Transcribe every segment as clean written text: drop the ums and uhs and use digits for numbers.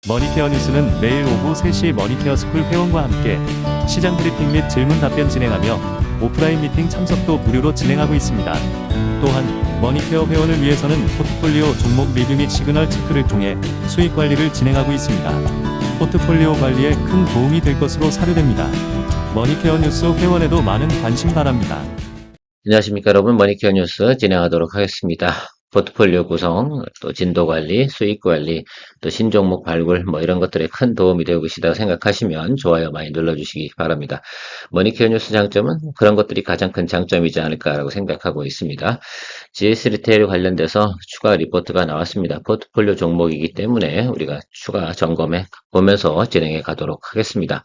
머니케어 뉴스는 매일 오후 3시 머니케어 스쿨 회원과 함께 시장 브리핑 및 질문 답변 진행하며 오프라인 미팅 참석도 무료로 진행하고 있습니다. 또한 머니케어 회원을 위해서는 포트폴리오 종목 리뷰 및 시그널 체크를 통해 수익 관리를 진행하고 있습니다. 포트폴리오 관리에 큰 도움이 될 것으로 사료됩니다. 머니케어 뉴스 회원에도 많은 관심 바랍니다. 안녕하십니까 여러분, 머니케어 뉴스 진행하도록 하겠습니다. 포트폴리오 구성, 또 진도 관리, 수익 관리, 또 신종목 발굴 이런 것들에 큰 도움이 되고 계시다고 생각하시면 좋아요 많이 눌러주시기 바랍니다. 머니케어 뉴스 장점은 그런 것들이 가장 큰 장점이지 않을까라고 생각하고 있습니다. GS 리테일 관련돼서 추가 리포트가 나왔습니다. 포트폴리오 종목이기 때문에 우리가 추가 점검해 보면서 진행해 가도록 하겠습니다.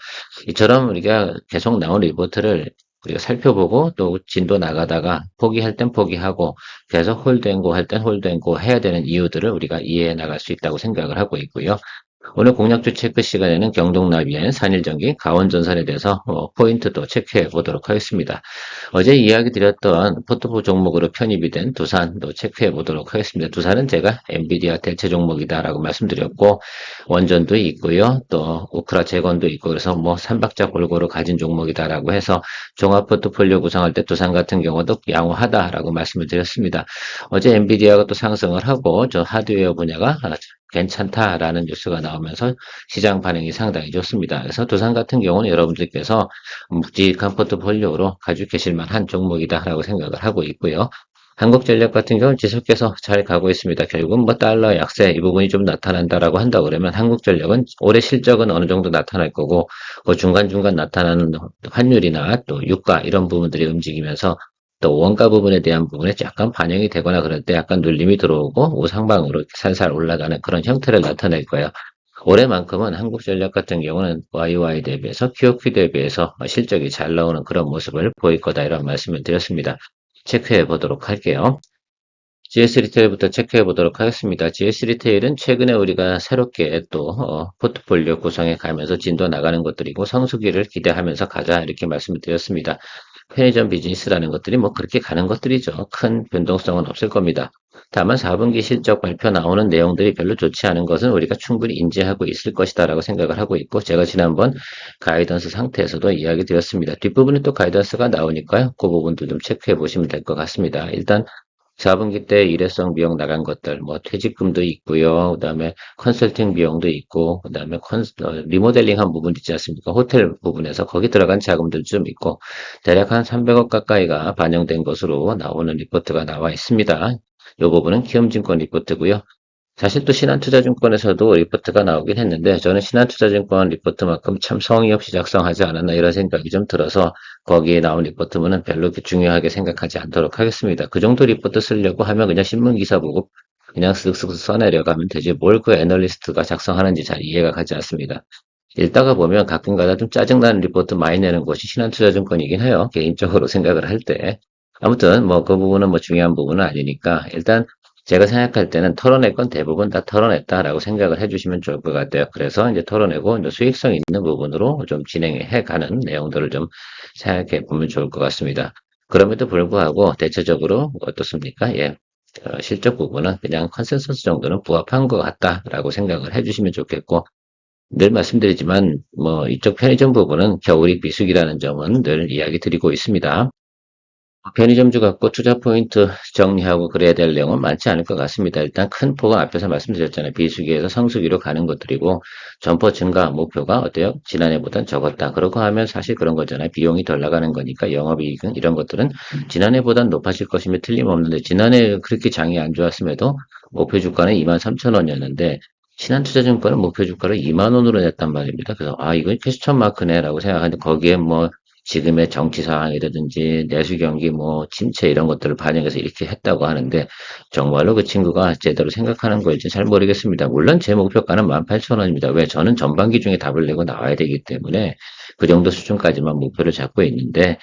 이처럼 우리가 계속 나온 리포트를 우리가 살펴보고 또 진도 나가다가 포기할 땐 포기하고 계속 홀드앤고 할 땐 홀드앤고 해야 되는 이유들을 우리가 이해해 나갈 수 있다고 생각을 하고 있고요. 오늘 공략주 체크 시간에는 경동나비엔, 산일전기, 강원전선에 대해서 포인트도 체크해 보도록 하겠습니다. 어제 이야기 드렸던 포트폴 종목으로 편입이 된 두산도 체크해 보도록 하겠습니다. 두산은 제가 엔비디아 대체 종목이다라고 말씀드렸고 원전도 있고요. 또 우크라 재건도 있고 그래서 삼박자 골고루 가진 종목이다라고 해서 종합 포트폴리오 구성할 때 두산 같은 경우도 양호하다라고 말씀을 드렸습니다. 어제 엔비디아가 또 상승을 하고 저 하드웨어 분야가 괜찮다라는 뉴스가 나오면서 시장 반응이 상당히 좋습니다. 그래서 두산 같은 경우는 여러분들께서 묵직한 포트폴리오로 가지고 계실 만한 종목이다라고 생각을 하고 있고요. 한국전력 같은 경우는 지속해서 잘 가고 있습니다. 결국은 달러 약세 이 부분이 좀 나타난다라고 한다 그러면 한국전력은 올해 실적은 어느 정도 나타날 거고 그 중간중간 나타나는 환율이나 또 유가 이런 부분들이 움직이면서 또 원가 부분에 대한 부분에 약간 반영이 되거나 그럴 때 약간 눌림이 들어오고 우상방으로 살살 올라가는 그런 형태를 나타낼 거예요. 올해만큼은 한국전력 같은 경우는 YY 대비해서 QOQ 대비해서 실적이 잘 나오는 그런 모습을 보일 거다 이런 말씀을 드렸습니다. 체크해 보도록 할게요. GS 리테일부터 체크해 보도록 하겠습니다. GS 리테일은 최근에 우리가 새롭게 또 포트폴리오 구성해 가면서 진도 나가는 것들이고 성수기를 기대하면서 가자 이렇게 말씀을 드렸습니다. 편의점 비즈니스라는 것들이 그렇게 가는 것들이죠. 큰 변동성은 없을 겁니다. 다만 4분기 실적 발표 나오는 내용들이 별로 좋지 않은 것은 우리가 충분히 인지하고 있을 것이다라고 생각을 하고 있고 제가 지난번 가이던스 상태에서도 이야기 드렸습니다. 뒷부분에 또 가이던스가 나오니까요. 그 부분도 좀 체크해 보시면 될 것 같습니다. 일단 4분기 때 일회성 비용 나간 것들, 퇴직금도 있고요. 그다음에 컨설팅 비용도 있고, 그다음에 리모델링 한 부분 있지 않습니까? 호텔 부분에서 거기 들어간 자금들 좀 있고, 대략 한 300억 가까이가 반영된 것으로 나오는 리포트가 나와 있습니다. 이 부분은 키움증권 리포트고요. 사실 또 신한투자증권에서도 리포트가 나오긴 했는데 저는 신한투자증권 리포트만큼 참 성의 없이 작성하지 않았나 이런 생각이 좀 들어서 거기에 나온 리포트는 별로 그렇게 중요하게 생각하지 않도록 하겠습니다. 그 정도 리포트 쓰려고 하면 그냥 신문기사 보고 그냥 쓱쓱 써내려가면 되지 뭘 그 애널리스트가 작성하는지 잘 이해가 가지 않습니다. 읽다가 보면 가끔가다 좀 짜증나는 리포트 많이 내는 곳이 신한투자증권이긴 해요. 개인적으로 생각을 할 때. 아무튼 그 부분은 중요한 부분은 아니니까 일단 제가 생각할 때는 털어낼 건 대부분 다 털어냈다라고 생각을 해주시면 좋을 것 같아요. 그래서 이제 털어내고 이제 수익성 있는 부분으로 좀 진행해 가는 내용들을 좀 생각해 보면 좋을 것 같습니다. 그럼에도 불구하고 대체적으로 어떻습니까? 예. 실적 부분은 그냥 컨센서스 정도는 부합한 것 같다라고 생각을 해주시면 좋겠고, 늘 말씀드리지만, 이쪽 편의점 부분은 겨울이 비수기라는 점은 늘 이야기 드리고 있습니다. 편의점주 갖고 투자 포인트 정리하고 그래야 될 내용은 많지 않을 것 같습니다. 일단 큰 폭은 앞에서 말씀드렸잖아요. 비수기에서 성수기로 가는 것들이고 점포 증가 목표가 어때요? 지난해보단 적었다. 그렇고 하면 사실 그런 거잖아요. 비용이 덜 나가는 거니까 영업이익은 이런 것들은 지난해보단 높아질 것임에 틀림없는데 지난해 그렇게 장이 안 좋았음에도 목표 주가는 23,000원이었는데 신한투자증권은 목표 주가를 2만 원으로 냈단 말입니다. 그래서 이건 캐시천 마크네라고 생각하는데 거기에 지금의 정치 상황이라든지 내수 경기 침체 이런 것들을 반영해서 이렇게 했다고 하는데 정말로 그 친구가 제대로 생각하는 걸지 잘 모르겠습니다. 물론 제 목표가는 18,000원입니다. 왜? 저는 전반기 중에 답을 내고 나와야 되기 때문에 그 정도 수준까지만 목표를 잡고 있는데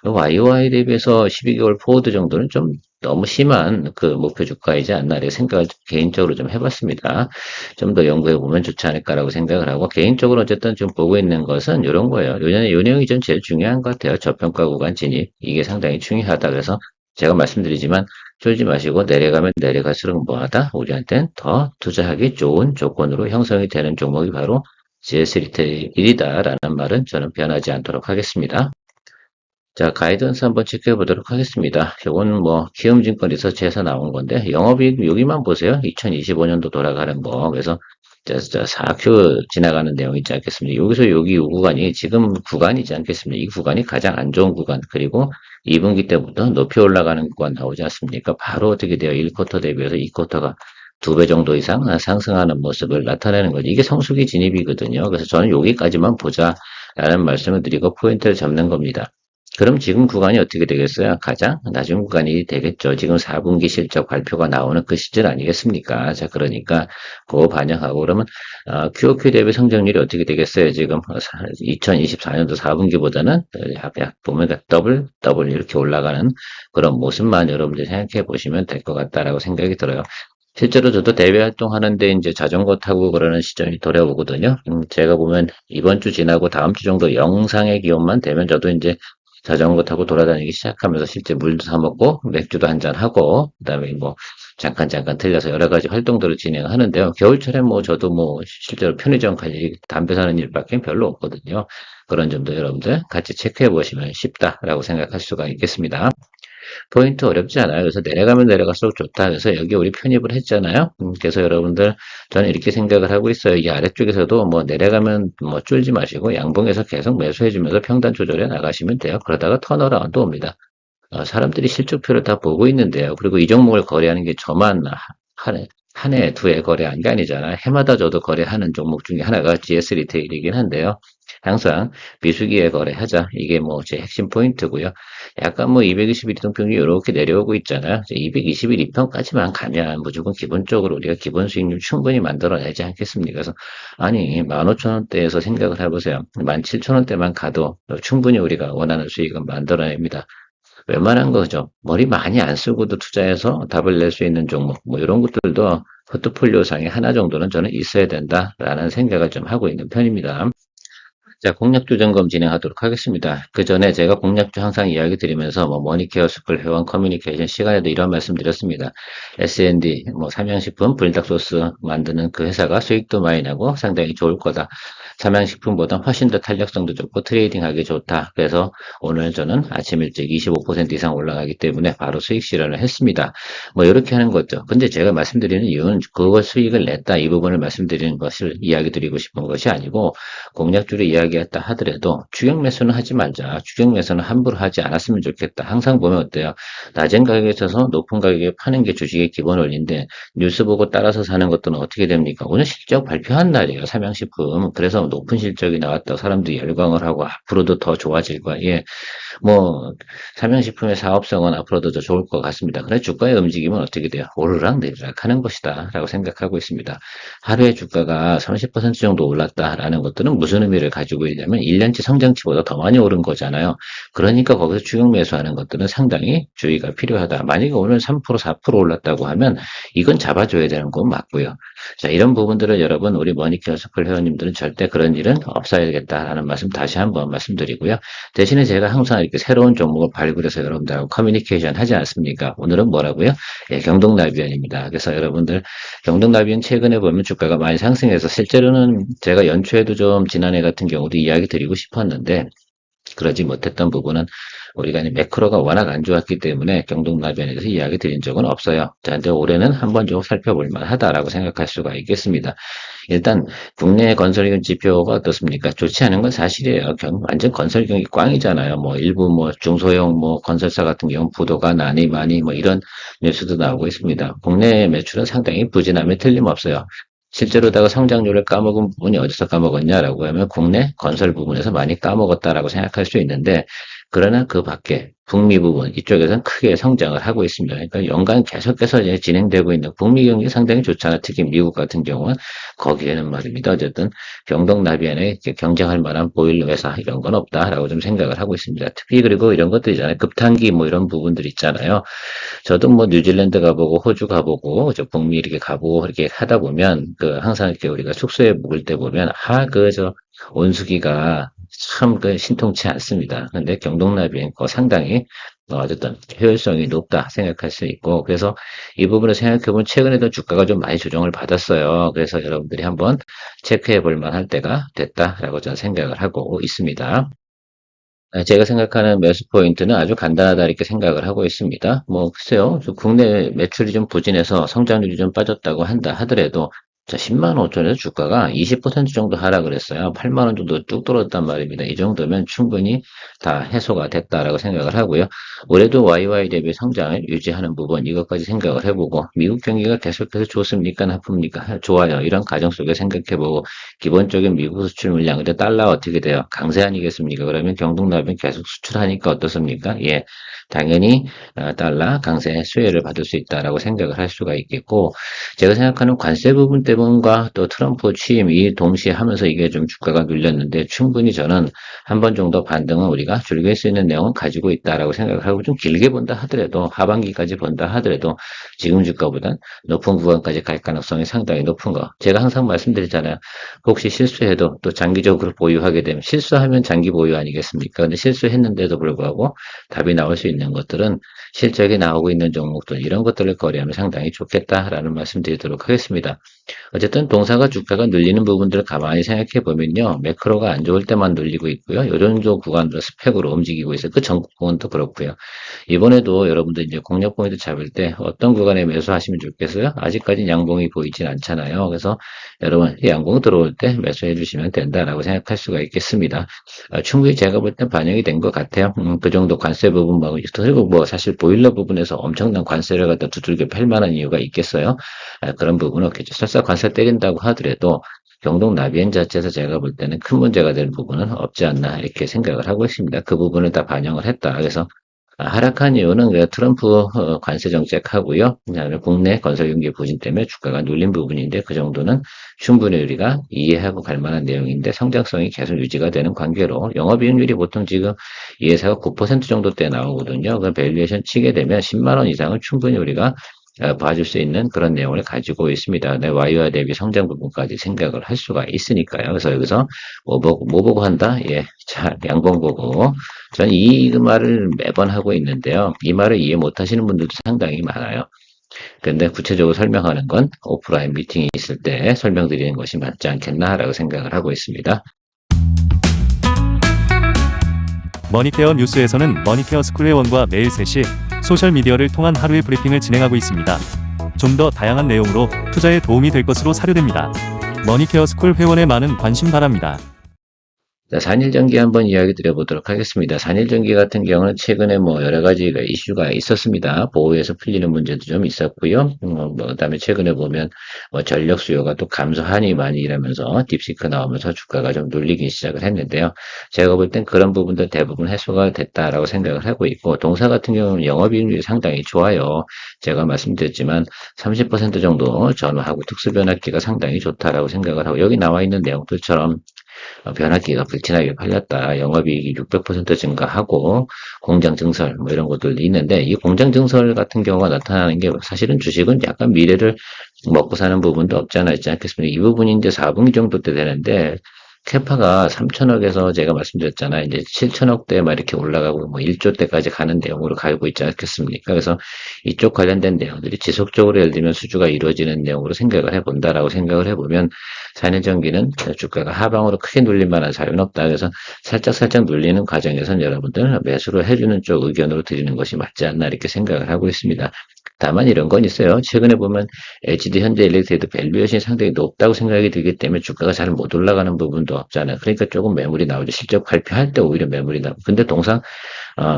YOY 대비해서 12개월 포워드 정도는 좀 너무 심한 그 목표 주가이지 않나 이렇게 생각을 개인적으로 좀 해봤습니다. 좀 더 연구해 보면 좋지 않을까라고 생각을 하고 개인적으로 어쨌든 좀 보고 있는 것은 이런 거예요. 요 내용이 좀 제일 중요한 것 같아요. 저평가 구간 진입 이게 상당히 중요하다. 그래서 제가 말씀드리지만 쫄지 마시고 내려가면 내려갈수록 뭐하다? 우리한테는 더 투자하기 좋은 조건으로 형성이 되는 종목이 바로 GS 리테일이다라는 말은 저는 변하지 않도록 하겠습니다. 자, 가이던스 한번 체크해 보도록 하겠습니다. 이건 뭐 키움증권 리서치에서 나온 건데 영업이익 여기만 보세요. 2025년도 돌아가는 거. 그래서 4Q 지나가는 내용 있지 않겠습니까? 여기서 여기 이 구간이 지금 구간이지 않겠습니까? 이 구간이 가장 안 좋은 구간. 그리고 2분기 때부터 높이 올라가는 구간 나오지 않습니까? 바로 어떻게 돼요? 1쿼터 대비해서 2쿼터가 2배 정도 이상 상승하는 모습을 나타내는 거죠. 이게 성수기 진입이거든요. 그래서 저는 여기까지만 보자라는 말씀을 드리고 포인트를 잡는 겁니다. 그럼 지금 구간이 어떻게 되겠어요? 가장 낮은 구간이 되겠죠. 지금 4분기 실적 발표가 나오는 그 시절 아니겠습니까? 자, 그러니까 그거 반영하고 그러면 QOQ 대비 성장률이 어떻게 되겠어요? 지금 2024년도 4분기보다는 약 보면 더블 이렇게 올라가는 그런 모습만 여러분들이 생각해 보시면 될 것 같다라고 생각이 들어요. 실제로 저도 대외 활동하는데 이제 자전거 타고 그러는 시절이 돌아오거든요. 제가 보면 이번 주 지나고 다음 주 정도 영상의 기온만 되면 저도 이제 자전거 타고 돌아다니기 시작하면서 실제 물도 사 먹고 맥주도 한잔 하고 그다음에 뭐 잠깐 들려서 여러 가지 활동들을 진행하는데요. 겨울철에 뭐 저도 뭐 실제로 편의점 갈 일, 담배 사는 일밖에 별로 없거든요. 그런 점도 여러분들 같이 체크해 보시면 쉽다라고 생각할 수가 있겠습니다. 포인트 어렵지 않아요. 그래서 내려가면 내려갈수록 좋다. 그래서 여기 우리 편입을 했잖아요. 그래서 여러분들 저는 이렇게 생각을 하고 있어요. 이 아래쪽에서도 뭐 내려가면 뭐 쫄지 마시고 양봉에서 계속 매수해주면서 평단 조절해 나가시면 돼요. 그러다가 턴어라운드 옵니다. 사람들이 실적표를 다 보고 있는데요. 그리고 이 종목을 거래하는 게 저만 한 해, 두 해 거래한 게 아니잖아요. 해마다 저도 거래하는 종목 중에 하나가 GS 리테일이긴 한데요. 항상 비수기에 거래하자. 이게 뭐 제 핵심 포인트고요. 약간 뭐 221 이동평균이 이렇게 내려오고 있잖아요. 221 이평까지만 가면 무조건 기본적으로 우리가 기본 수익률 충분히 만들어내지 않겠습니까? 그래서 아니 15,000원대에서 생각을 해보세요. 17,000원대만 가도 충분히 우리가 원하는 수익은 만들어냅니다. 웬만한 거죠. 머리 많이 안 쓰고도 투자해서 답을 낼 수 있는 종목, 뭐 이런 것들도 포트폴리오 상에 하나 정도는 저는 있어야 된다라는 생각을 좀 하고 있는 편입니다. 자, 공략주 점검 진행하도록 하겠습니다. 그 전에 제가 공략주 항상 이야기 드리면서 뭐 머니케어 스쿨 회원 커뮤니케이션 시간에도 이런 말씀 드렸습니다. S&D, 뭐 삼양식품, 불닭소스 만드는 그 회사가 수익도 많이 나고 상당히 좋을 거다. 삼양식품보다 훨씬 더 탄력성도 좋고 트레이딩하기 좋다. 그래서 오늘 저는 아침 일찍 25% 이상 올라가기 때문에 바로 수익 실현을 했습니다. 뭐 이렇게 하는 거죠. 근데 제가 말씀드리는 이유는 그걸 수익을 냈다 이 부분을 말씀드리는 것을 이야기 드리고 싶은 것이 아니고 공략주를 이야기했다 하더라도 추격 매수는 하지 말자. 추격 매수는 함부로 하지 않았으면 좋겠다. 항상 보면 어때요? 낮은 가격에 서서 높은 가격에 파는 게 주식의 기본 원리인데 뉴스 보고 따라서 사는 것들은 어떻게 됩니까? 오늘 실적 발표한 날이에요. 삼양식품. 그래서 높은 실적이 나왔다고 사람들이 열광을 하고 앞으로도 더 좋아질 거야. 예. 뭐 삼양식품의 사업성은 앞으로도 더 좋을 것 같습니다. 그래 주가의 움직임은 어떻게 돼요? 오르락 내리락 하는 것이다 라고 생각하고 있습니다. 하루에 주가가 30% 정도 올랐다라는 것들은 무슨 의미를 가지고 있냐면 1년치 성장치보다 더 많이 오른 거잖아요. 그러니까 거기서 추격 매수하는 것들은 상당히 주의가 필요하다. 만약에 오늘 3% 4% 올랐다고 하면 이건 잡아줘야 되는 건 맞고요. 자, 이런 부분들을 여러분 우리 머니케어 스쿨 회원님들은 절대 그런 일은 없어야겠다라는 말씀 다시 한번 말씀드리고요. 대신에 제가 항상 이렇게 새로운 종목을 발굴해서 여러분들하고 커뮤니케이션 하지 않습니까? 오늘은 뭐라고요? 예, 경동나비언입니다. 그래서 여러분들 경동나비언 최근에 보면 주가가 많이 상승해서 실제로는 제가 연초에도 좀 지난해 같은 경우도 이야기 드리고 싶었는데 그러지 못했던 부분은 우리가 매크로가 워낙 안 좋았기 때문에 경동나비언에 대해서 이야기 드린 적은 없어요. 자, 근데 올해는 한번 좀 살펴볼 만하다라고 생각할 수가 있겠습니다. 일단 국내 건설경 지표가 어떻습니까? 좋지 않은 건 사실이에요. 완전 건설경이 꽝이잖아요. 뭐 일부 뭐 중소형 뭐 건설사 같은 경우 부도가 나니 많이 뭐 이런 뉴스도 나오고 있습니다. 국내 매출은 상당히 부진함에 틀림없어요. 실제로다가 성장률을 까먹은 부분이 어디서 까먹었냐라고 하면 국내 건설 부분에서 많이 까먹었다라고 생각할 수 있는데 그러나 그 밖에 북미 부분 이쪽에서는 크게 성장을 하고 있습니다. 그러니까 연간 계속해서 이제 진행되고 있는 북미 경기 상당히 좋잖아요. 특히 미국 같은 경우는 거기에는 말입니다. 어쨌든 경동나비안에 경쟁할 만한 보일러 회사 이런 건 없다라고 좀 생각을 하고 있습니다. 특히 그리고 이런 것들 있잖아요. 급탄기 뭐 이런 부분들 있잖아요. 저도 뭐 뉴질랜드 가보고 호주 가보고 저 북미 이렇게 가보고 이렇게 하다 보면 그 항상 이렇게 우리가 숙소에 묵을 때 보면 그 저 온수기가 참 그 신통치 않습니다. 근데 경동나비엔 거 상당히 어쨌든 효율성이 높다 생각할 수 있고, 그래서 이 부분을 생각해보면 최근에도 주가가 좀 많이 조정을 받았어요. 그래서 여러분들이 한번 체크해 볼 만할 때가 됐다라고 저는 생각을 하고 있습니다. 제가 생각하는 매수 포인트는 아주 간단하다 이렇게 생각을 하고 있습니다. 뭐 글쎄요, 국내 매출이 좀 부진해서 성장률이 좀 빠졌다고 한다 하더라도 자, 10만 5천에서 주가가 20% 정도 하락을 했어요. 8만 원 정도 뚝 떨어졌단 말입니다. 이 정도면 충분히 다 해소가 됐다라고 생각을 하고요. 올해도 YY 대비 성장을 유지하는 부분 이것까지 생각을 해보고 미국 경기가 계속해서 좋습니까 나쁩니까? 좋아요. 이런 가정 속에 생각해보고 기본적인 미국 수출 물량 근데 달러 어떻게 돼요? 강세 아니겠습니까? 그러면 경동나비는 계속 수출하니까 어떻습니까? 예. 당연히 달러 강세 수혜를 받을 수 있다라고 생각을 할 수가 있겠고 제가 생각하는 관세 부분 때문과 또 트럼프 취임 이 동시에 하면서 이게 좀 주가가 눌렸는데 충분히 저는 한 번 정도 반등은 우리가 즐길 수 있는 내용은 가지고 있다라고 생각을 하고 좀 길게 본다 하더라도 하반기까지 본다 하더라도 지금 주가보단 높은 구간까지 갈 가능성이 상당히 높은 거. 제가 항상 말씀드리잖아요. 혹시 실수해도 또 장기적으로 보유하게 되면 실수하면 장기 보유 아니겠습니까? 근데 실수했는데도 불구하고 답이 나올 수 있는 것들은 실적이 나오고 있는 종목들 이런 것들을 거래하면 상당히 좋겠다라는 말씀 드리도록 하겠습니다. 어쨌든 동사가 주가가 눌리는 부분들을 가만히 생각해 보면요. 매크로가 안 좋을 때만 눌리고 있고요. 요 정도 구간으로 스펙으로 움직이고 있어요. 그 전 부분도 그렇고요. 이번에도 여러분들 이제 공략 포인트 잡을 때 어떤 구간에 매수하시면 좋겠어요? 아직까지 양봉이 보이진 않잖아요. 그래서 여러분 양봉 들어올 때 매수해 주시면 된다라고 생각할 수가 있겠습니다. 충분히 제가 볼 땐 반영이 된 것 같아요. 그 정도 관세 부분 그리고 뭐 사실 보일러 부분에서 엄청난 관세를 갖다 두들겨 팰 만한 이유가 있겠어요? 그런 부분은 없겠죠. 설사 관세 때린다고 하더라도 경동 나비엔 자체에서 제가 볼 때는 큰 문제가 될 부분은 없지 않나 이렇게 생각을 하고 있습니다. 그 부분을 다 반영을 했다. 그래서 하락한 이유는 트럼프 관세 정책하고요. 그다음에 국내 건설 경기 부진 때문에 주가가 눌린 부분인데 그 정도는 충분히 우리가 이해하고 갈 만한 내용인데 성장성이 계속 유지가 되는 관계로 영업이익률이 보통 지금 이 회사가 9% 정도대 나오거든요. 그 밸류에이션 치게 되면 10만 원 이상은 충분히 우리가 봐줄 수 있는 그런 내용을 가지고 있습니다. 내 Y와 대비 성장 부분까지 생각을 할 수가 있으니까요. 그래서 여기서 뭐 보고 한다? 예. 자, 양봉 보고. 저는 이 말을 매번 하고 있는데요. 이 말을 이해 못 하시는 분들도 상당히 많아요. 근데 구체적으로 설명하는 건 오프라인 미팅이 있을 때 설명드리는 것이 맞지 않겠나라고 생각을 하고 있습니다. 머니케어 뉴스에서는 머니케어 스쿨 회원과 매일 3시 소셜미디어를 통한 하루의 브리핑을 진행하고 있습니다. 좀 더 다양한 내용으로 투자에 도움이 될 것으로 사료됩니다. 머니케어 스쿨 회원의 많은 관심 바랍니다. 자, 산일전기 한번 이야기 드려보도록 하겠습니다. 산일전기 같은 경우는 최근에 뭐 여러 가지 이슈가 있었습니다. 보호에서 풀리는 문제도 좀 있었고요. 그다음에 최근에 보면 뭐 전력 수요가 또 감소하니 많이 이러면서 딥시크 나오면서 주가가 좀 눌리기 시작을 했는데요. 제가 볼 땐 그런 부분도 대부분 해소가 됐다라고 생각을 하고 있고 동사 같은 경우는 영업이익률이 상당히 좋아요. 제가 말씀드렸지만 30% 정도 전후하고 특수변압기가 상당히 좋다라고 생각을 하고 여기 나와 있는 내용들처럼 변압기가 불티나게 팔렸다. 영업이익이 600% 증가하고 공장 증설 뭐 이런 것들도 있는데 이 공장 증설 같은 경우가 나타나는 게 사실은 주식은 약간 미래를 먹고 사는 부분도 없지 않아 있지 않겠습니까? 이 부분이 이제 4분기 정도 때 되는데 캐파가 3천억에서 제가 말씀드렸잖아요. 이제 7천억대 막 이렇게 올라가고 뭐 1조 대까지 가는 내용으로 가고 있지 않겠습니까? 그래서 이쪽 관련된 내용들이 지속적으로 예를 들면 수주가 이루어지는 내용으로 생각을 해본다라고 생각을 해보면 산일전기는 주가가 하방으로 크게 눌릴 만한 사유는 없다. 그래서 살짝 눌리는 과정에선 여러분들 매수를 해주는 쪽 의견으로 드리는 것이 맞지 않나 이렇게 생각을 하고 있습니다. 다만 이런 건 있어요. 최근에 보면 HD 현대일렉트릭도 밸류에이션이 상당히 높다고 생각이 들기 때문에 주가가 잘 못 올라가는 부분도 없잖아요. 그러니까 조금 매물이 나오죠. 실적 발표할 때 오히려 매물이 나오고. 근데 동상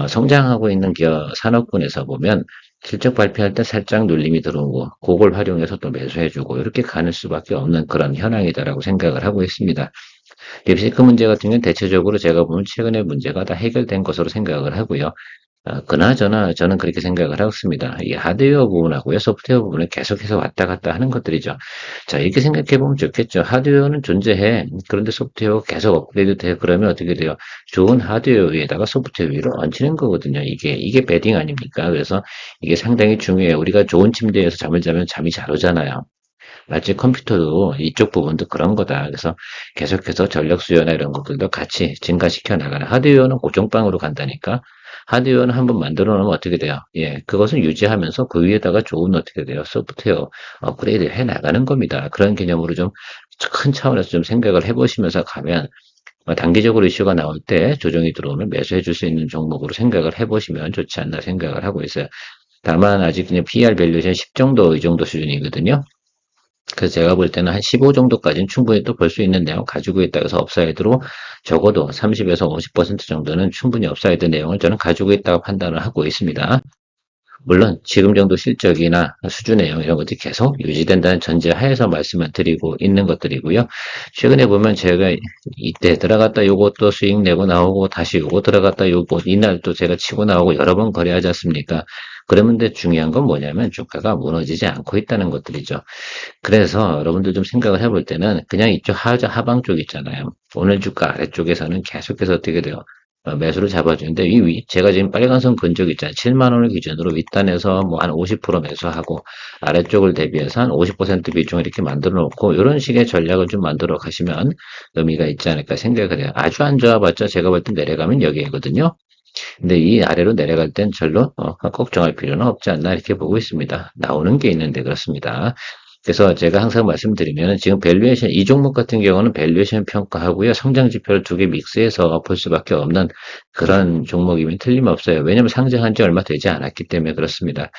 성장하고 있는 기업 산업군에서 보면 실적 발표할 때 살짝 눌림이 들어오고 그걸 활용해서 또 매수해주고 이렇게 가는 수밖에 없는 그런 현황이다라고 생각을 하고 있습니다. 립시크 문제 같은 경우는 대체적으로 제가 보면 최근의 문제가 다 해결된 것으로 생각을 하고요. 그나저나 저는 그렇게 생각을 하고 있습니다. 이 하드웨어 부분하고요, 소프트웨어 부분을 계속해서 왔다 갔다 하는 것들이죠. 자, 이렇게 생각해 보면 좋겠죠. 하드웨어는 존재해. 그런데 소프트웨어가 계속 업그레이드 돼. 그러면 어떻게 돼요? 좋은 하드웨어 위에다가 소프트웨어 위로 얹히는 거거든요. 이게 배딩 아닙니까? 그래서 이게 상당히 중요해요. 우리가 좋은 침대에서 잠을 자면 잠이 잘 오잖아요. 마치 컴퓨터도 이쪽 부분도 그런 거다. 그래서 계속해서 전력 수요나 이런 것들도 같이 증가시켜 나가는 하드웨어는 고정방으로 간다니까 하드웨어는 한번 만들어 놓으면 어떻게 돼요? 예, 그것은 유지하면서 그 위에다가 좋은 어떻게 돼요? 소프트웨어 업그레이드 해 나가는 겁니다. 그런 개념으로 좀 큰 차원에서 좀 생각을 해보시면서 가면 단기적으로 이슈가 나올 때 조정이 들어오면 매수해 줄 수 있는 종목으로 생각을 해보시면 좋지 않나 생각을 하고 있어요. 다만 아직 그냥 PR 밸류에이션 10 정도 이 정도 수준이거든요. 그래서 제가 볼 때는 한 15 정도까지는 충분히 또 볼 수 있는 내용 가지고 있다 해서 업사이드로 적어도 30에서 50% 정도는 충분히 업사이드 내용을 저는 가지고 있다고 판단을 하고 있습니다. 물론 지금 정도 실적이나 수주 내용 이런 것들이 계속 유지된다는 전제 하에서 말씀을 드리고 있는 것들이고요. 최근에 보면 제가 이때 들어갔다 요것도 수익 내고 나오고 다시 요거 들어갔다 요거 이날 또 제가 치고 나오고 여러 번 거래하지 않습니까? 그러는데 중요한 건 뭐냐면 주가가 무너지지 않고 있다는 것들이죠. 그래서 여러분들 좀 생각을 해볼 때는 그냥 이쪽 하방 쪽 있잖아요. 오늘 주가 아래쪽에서는 계속해서 어떻게 돼요? 매수를 잡아주는데 제가 지금 빨간선 근적 있잖아요. 7만 원을 기준으로 윗단에서 뭐 한 50% 매수하고 아래쪽을 대비해서 한 50% 비중을 이렇게 만들어 놓고 이런 식의 전략을 좀 만들어 가시면 의미가 있지 않을까 생각을 해요. 아주 안 좋아봤자 제가 볼 때 내려가면 여기거든요. 근데 이 아래로 내려갈 땐 절로 걱정할 필요는 없지 않나 이렇게 보고 있습니다. 나오는 게 있는데 그렇습니다. 그래서 제가 항상 말씀드리면 지금 밸류에이션 이 종목 같은 경우는 밸류에이션 평가하고요. 성장 지표를 두 개 믹스해서 볼 수밖에 없는 그런 종목이면 틀림없어요. 왜냐하면 상장한 지 얼마 되지 않았기 때문에 그렇습니다.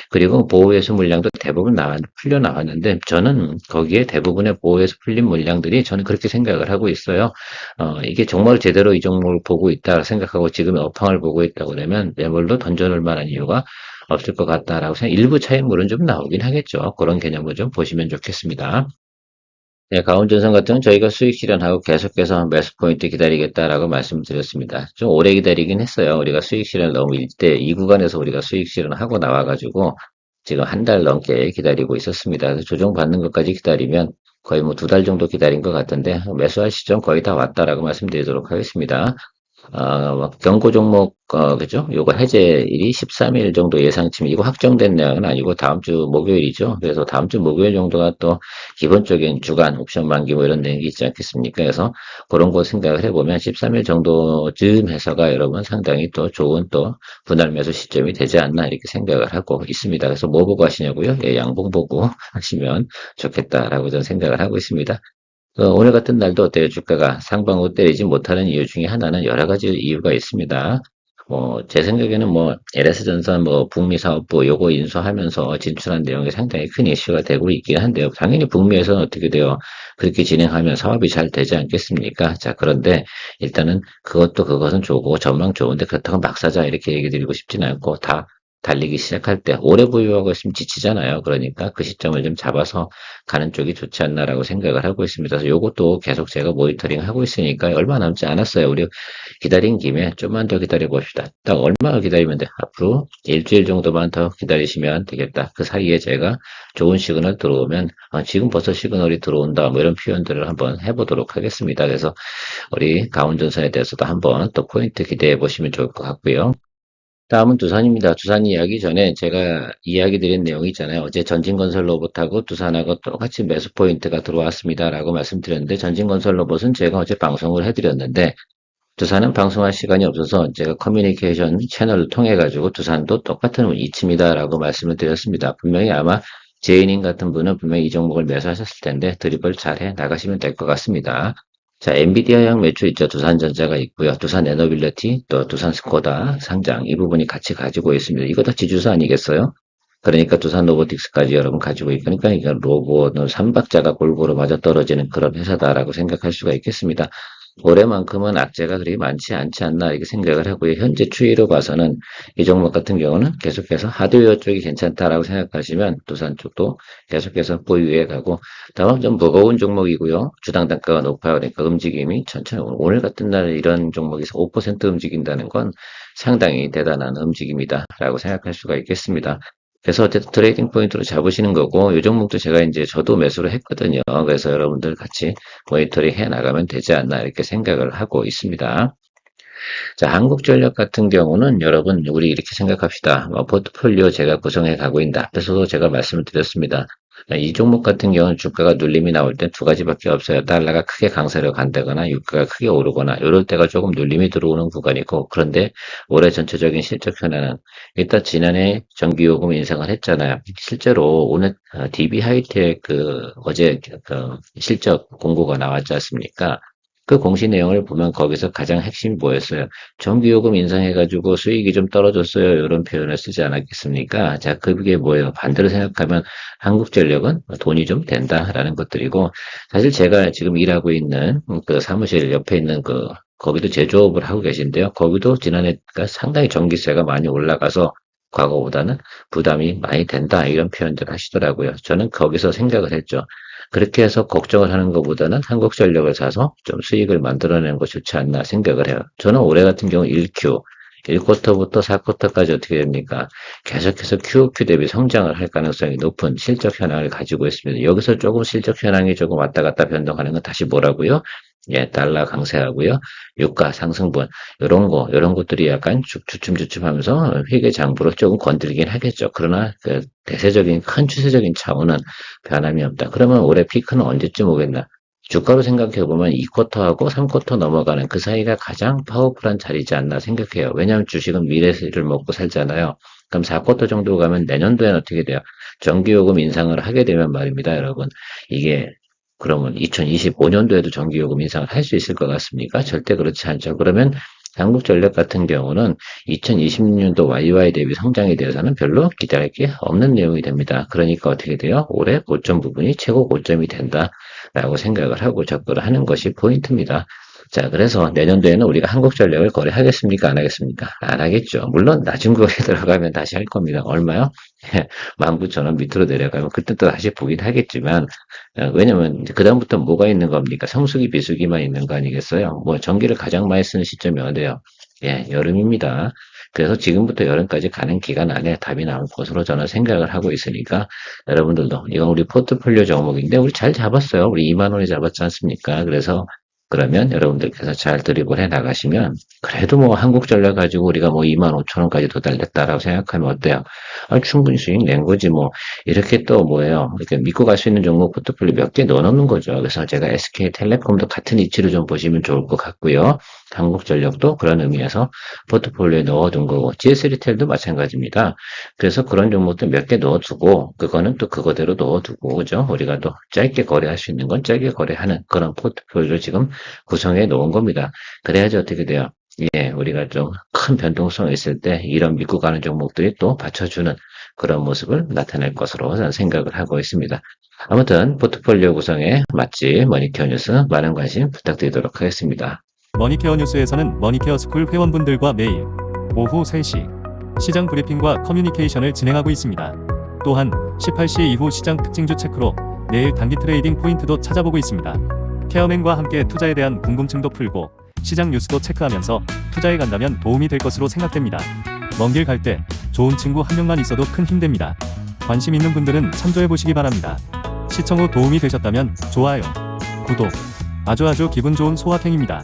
그리고 보호회수 물량도 대부분 풀려 나왔는데 저는 거기에 대부분의 보호회수 풀린 물량들이 저는 그렇게 생각을 하고 있어요. 이게 정말 제대로 이 종목을 보고 있다 생각하고 지금 업황을 보고 있다고 그러면 매물로 던져놓을 만한 이유가 없을 것 같다라고 생각. 일부 차익물은 좀 나오긴 하겠죠. 그런 개념으로 좀 보시면 좋겠습니다. 네, 가온전선 같은 경우는 저희가 수익 실현하고 계속해서 매수 포인트 기다리겠다라고 말씀드렸습니다. 좀 오래 기다리긴 했어요. 우리가 수익 실현 너무 이때 이 구간에서 우리가 수익 실현하고 나와가지고 지금 한 달 넘게 기다리고 있었습니다. 그래서 조정받는 것까지 기다리면 거의 뭐 2달 정도 기다린 것 같은데 매수할 시점 거의 다 왔다라고 말씀드리도록 하겠습니다. 경고 종목, 그죠? 요거 해제일이 13일 정도 예상치면, 이거 확정된 내용은 아니고 다음 주 목요일이죠. 그래서 다음 주 목요일 정도가 또 기본적인 주간 옵션 만기 뭐 이런 내용이 있지 않겠습니까? 그래서 그런 거 생각을 해보면 13일 정도쯤 해서가 여러분 상당히 또 좋은 또 분할 매수 시점이 되지 않나 이렇게 생각을 하고 있습니다. 그래서 뭐 보고 하시냐고요? 예, 양봉 보고 하시면 좋겠다라고 저는 생각을 하고 있습니다. 오늘 같은 날도 어때요? 주가가 상방으로 때리지 못하는 이유 중에 하나는 여러 가지 이유가 있습니다. 제 생각에는 뭐, LS전선 뭐, 북미 사업부 요거 인수하면서 진출한 내용이 상당히 큰 이슈가 되고 있긴 한데요. 당연히 북미에서는 어떻게 돼요? 그렇게 진행하면 사업이 잘 되지 않겠습니까? 자, 그런데 일단은 그것은 좋고, 전망 좋은데 그렇다고 막 사자 이렇게 얘기 드리고 싶지는 않고, 다 달리기 시작할 때 오래 보유하고 있으면 지치잖아요. 그러니까 그 시점을 좀 잡아서 가는 쪽이 좋지 않나라고 생각을 하고 있습니다. 그래서 요것도 계속 제가 모니터링 하고 있으니까 얼마 남지 않았어요. 우리 기다린 김에 좀만 더 기다려 봅시다. 딱 얼마나 기다리면 돼? 앞으로 일주일 정도만 더 기다리시면 되겠다. 그 사이에 제가 좋은 시그널 들어오면 지금 벌써 시그널이 들어온다 뭐 이런 표현들을 한번 해보도록 하겠습니다. 그래서 우리 가온전선에 대해서도 한번 또 포인트 기대해 보시면 좋을 것 같고요. 다음은 두산입니다. 두산 이야기 전에 제가 이야기 드린 내용이 있잖아요. 어제 전진건설 로봇하고 두산하고 똑같이 매수 포인트가 들어왔습니다라고 말씀드렸는데 전진건설 로봇은 제가 어제 방송을 해드렸는데 두산은 방송할 시간이 없어서 제가 커뮤니케이션 채널을 통해 가지고 두산도 똑같은 이치입니다라고 말씀을 드렸습니다. 분명히 아마 제이님 같은 분은 분명히 이 종목을 매수하셨을 텐데 드립을 잘해 나가시면 될 것 같습니다. 자, 엔비디아형 매출 있죠. 두산전자가 있고요. 두산 에너빌리티, 또 두산 스코다 상장 이 부분이 같이 가지고 있습니다. 이거 다 지주사 아니겠어요? 그러니까 두산 로보틱스까지 여러분 가지고 있으니까 이거 로봇은 삼박자가 골고루 맞아떨어지는 그런 회사다라고 생각할 수가 있겠습니다. 올해만큼은 악재가 그리 많지 않지 않나 이렇게 생각을 하고요. 현재 추이로 봐서는 이 종목 같은 경우는 계속해서 하드웨어 쪽이 괜찮다라고 생각하시면 두산 쪽도 계속해서 보유해 가고 다만 좀 무거운 종목이고요. 주당 단가가 높아요. 그러니까 움직임이 천천히 오늘 같은 날 이런 종목에서 5% 움직인다는 건 상당히 대단한 움직임이다라고 생각할 수가 있겠습니다. 그래서 어쨌든 트레이딩 포인트로 잡으시는 거고, 이 종목도 제가 이제 저도 매수를 했거든요. 그래서 여러분들 같이 모니터링 해 나가면 되지 않나 이렇게 생각을 하고 있습니다. 자, 한국전력 같은 경우는 여러분, 우리 이렇게 생각합시다. 포트폴리오 제가 구성해 가고 있는데, 앞에서도 제가 말씀을 드렸습니다. 이 종목 같은 경우는 주가가 눌림이 나올 때 두 가지밖에 없어요. 달러가 크게 강세로 간다거나 유가가 크게 오르거나 이럴 때가 조금 눌림이 들어오는 구간이고, 그런데 올해 전체적인 실적 현황은 일단 지난해 전기요금 인상을 했잖아요. 실제로 오늘 DB 하이텍 어제 실적 공고가 나왔지 않습니까? 그 공시 내용을 보면 거기서 가장 핵심이 뭐였어요? 전기요금 인상해가지고 수익이 좀 떨어졌어요. 이런 표현을 쓰지 않았겠습니까? 자, 그게 뭐예요? 반대로 생각하면 한국전력은 돈이 좀 된다라는 것들이고, 사실 제가 지금 일하고 있는 그 사무실 옆에 있는 거기도 제조업을 하고 계신데요. 거기도 지난해가 상당히 전기세가 많이 올라가서 과거보다는 부담이 많이 된다, 이런 표현들 하시더라고요. 저는 거기서 생각을 했죠. 그렇게 해서 걱정을 하는 것보다는 한국전력을 사서 좀 수익을 만들어내는 것이 좋지 않나 생각을 해요. 저는 올해 같은 경우 1Q, 1쿼터부터 4쿼터까지 어떻게 됩니까? 계속해서 QOQ 대비 성장을 할 가능성이 높은 실적 현황을 가지고 있습니다. 여기서 조금 실적 현황이 조금 왔다 갔다 변동하는 건 다시 뭐라고요? 예, 달러 강세하고요. 유가 상승분, 이런 것들이 약간 주춤주춤 하면서 회계 장부로 조금 건드리긴 하겠죠. 그러나 그 대세적인, 큰 추세적인 차원은 변함이 없다. 그러면 올해 피크는 언제쯤 오겠나? 주가로 생각해보면 2쿼터하고 3쿼터 넘어가는 그 사이가 가장 파워풀한 자리지 않나 생각해요. 왜냐하면 주식은 미래를 먹고 살잖아요. 그럼 4쿼터 정도 가면 내년도에는 어떻게 돼요? 전기요금 인상을 하게 되면 말입니다, 여러분. 이게 그러면 2025년도에도 전기요금 인상을 할 수 있을 것 같습니까? 절대 그렇지 않죠. 그러면 한국전력 같은 경우는 2026년도 YY 대비 성장에 대해서는 별로 기대할 게 없는 내용이 됩니다. 그러니까 어떻게 돼요? 올해 고점 부분이 최고 고점이 된다라고 생각을 하고 접근을 하는 것이 포인트입니다. 자, 그래서 내년도에는 우리가 한국전력을 거래하겠습니까? 안 하겠습니까? 안 하겠죠. 물론 낮은 거에 들어가면 다시 할 겁니다. 얼마요? 19,000원 밑으로 내려가면 그때 또 다시 보긴 하겠지만, 왜냐면 그다음부터 뭐가 있는 겁니까? 성수기, 비수기만 있는 거 아니겠어요? 뭐 전기를 가장 많이 쓰는 시점이 어디예요? 예, 여름입니다. 그래서 지금부터 여름까지 가는 기간 안에 답이 나올 것으로 저는 생각을 하고 있으니까, 여러분들도 이건 우리 포트폴리오 종목인데 우리 잘 잡았어요. 우리 2만 원에 잡았지 않습니까? 그래서 그러면 여러분들께서 잘 드리블 해 나가시면, 그래도 뭐 한국전력 가지고 우리가 뭐 2만 5천 원까지 도달됐다라고 생각하면 어때요? 아, 충분히 수익 낸 거지 뭐. 이렇게 또 뭐예요? 이렇게 믿고 갈 수 있는 종목 포트폴리오 몇 개 넣어놓는 거죠. 그래서 제가 SK텔레콤도 같은 이치로 좀 보시면 좋을 것 같고요. 한국전력도 그런 의미에서 포트폴리오에 넣어둔 거고, GS리테일도 마찬가지입니다. 그래서 그런 종목들 몇 개 넣어두고, 그거는 또 그거대로 넣어두고, 그죠? 우리가 또 짧게 거래할 수 있는 건 짧게 거래하는 그런 포트폴리오를 지금 구성해 놓은 겁니다. 그래야지 어떻게 돼요? 예, 우리가 좀 큰 변동성이 있을 때 이런 믿고 가는 종목들이 또 받쳐주는 그런 모습을 나타낼 것으로 저는 생각을 하고 있습니다. 아무튼 포트폴리오 구성에 맛집 머니케어 뉴스 많은 관심 부탁드리도록 하겠습니다. 머니케어 뉴스에서는 머니케어 스쿨 회원분들과 매일 오후 3시 시장 브리핑과 커뮤니케이션을 진행하고 있습니다. 또한 18시 이후 시장 특징주 체크로 내일 단기 트레이딩 포인트도 찾아보고 있습니다. 케어맨과 함께 투자에 대한 궁금증도 풀고 시장 뉴스도 체크하면서 투자에 간다면 도움이 될 것으로 생각됩니다. 먼 길 갈 때 좋은 친구 한 명만 있어도 큰 힘 됩니다. 관심 있는 분들은 참조해 보시기 바랍니다. 시청 후 도움이 되셨다면 좋아요, 구독, 아주 기분 좋은 소확행입니다.